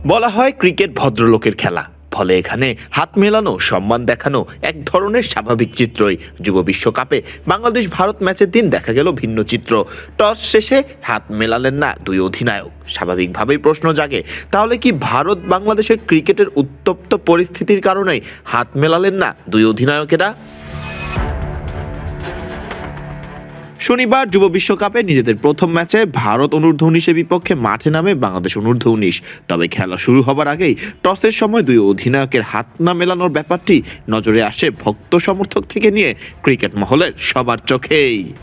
বলা হয় ক্রিকেট ভদ্রলোকের খেলা, ফলে এখানে হাত মেলানো, সম্মান দেখানো এক ধরনের স্বাভাবিক চিত্রই। যুব বিশ্বকাপে বাংলাদেশ ভারত ম্যাচের দিন দেখা গেল ভিন্ন চিত্র। টস শেষে হাত মেলালেন না দুই অধিনায়ক। স্বাভাবিকভাবেই প্রশ্ন জাগে, তাহলে কি ভারত বাংলাদেশের ক্রিকেটের উত্তপ্ত পরিস্থিতির কারণেই হাত মেলালেন না দুই অধিনায়কেরা? শনিবার যুব বিশ্বকাপে নিজেদের প্রথম ম্যাচে ভারত অনূর্ধ্ব-19-এর বিপক্ষে মাঠে নামে বাংলাদেশ অনূর্ধ্ব-19। তবে খেলা শুরু হবার আগেই টসের সময় দুই অধিনায়কের হাত না মেলানোর ব্যাপারটি নজরে আসে ভক্ত সমর্থক থেকে নিয়ে ক্রিকেট মহলের সবার চোখেই।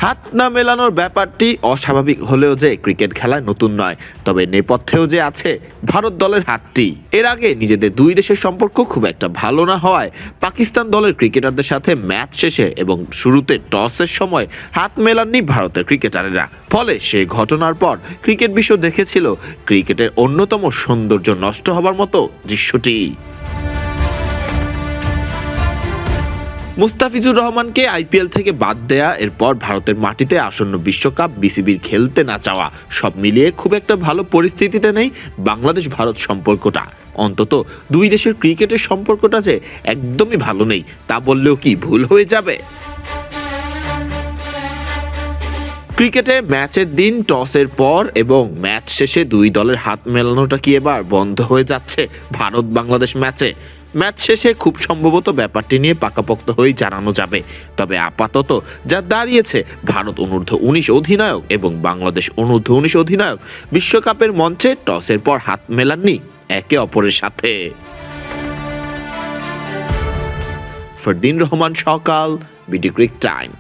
হাত না মেলানোর ব্যাপারটি অস্বাভাবিক হলেও যে ক্রিকেট খেলায় নতুন নয়, তবে নেপথ্যেও যে আছে ভারত দলের হাতটি। এর আগে নিজেদের দুই দেশের সম্পর্ক খুব একটা ভালো না হওয়ায় পাকিস্তান দলের ক্রিকেটারদের সাথে ম্যাচ শেষে এবং শুরুতে টসের সময় হাত মেলাননি ভারতের ক্রিকেটারেরা। ফলে সেই ঘটনার পর ক্রিকেট বিশ্ব দেখেছিল ক্রিকেটের অন্যতম সৌন্দর্য নষ্ট হবার মতো দৃশ্যটি। মুস্তাফিজুর রহমানকে আইপিএল থেকে বাদ দেয়া, এরপর ভারতের মাটিতে আসন্ন বিশ্বকাপ, বিসিবির খেলতে না চাওয়া, সব মিলিয়ে খুব একটা ভালো পরিস্থিতিতে নেই বাংলাদেশ ভারত সম্পর্কটা। অন্তত দুই দেশের ক্রিকেটের সম্পর্কটা যে একদমই ভালো নেই তা বললেও কি ভুল হয়ে যাবে? ক্রিকেটে ম্যাচের দিন টসের পর এবং ম্যাচ শেষে দুই দলের হাত মেলানোটা কি এবার বন্ধ হয়ে যাচ্ছে ভারত বাংলাদেশ ম্যাচে? ম্যাচ শেষে খুব সম্ভবত ব্যাপারটি নিয়ে পাকাপোক্ত হয়েই জানানো যাবে। তবে আপাতত যা দাঁড়িয়েছে, ভারত অনূর্ধ্ব-19 অধিনায়ক এবং বাংলাদেশ অনূর্ধ্ব-19 অধিনায়ক বিশ্বকাপের মঞ্চে টসের পর হাত মেলাননি একে অপরের সাথে। ফরদিন রহমান সকাল, বিডি ক্রিক টাইম।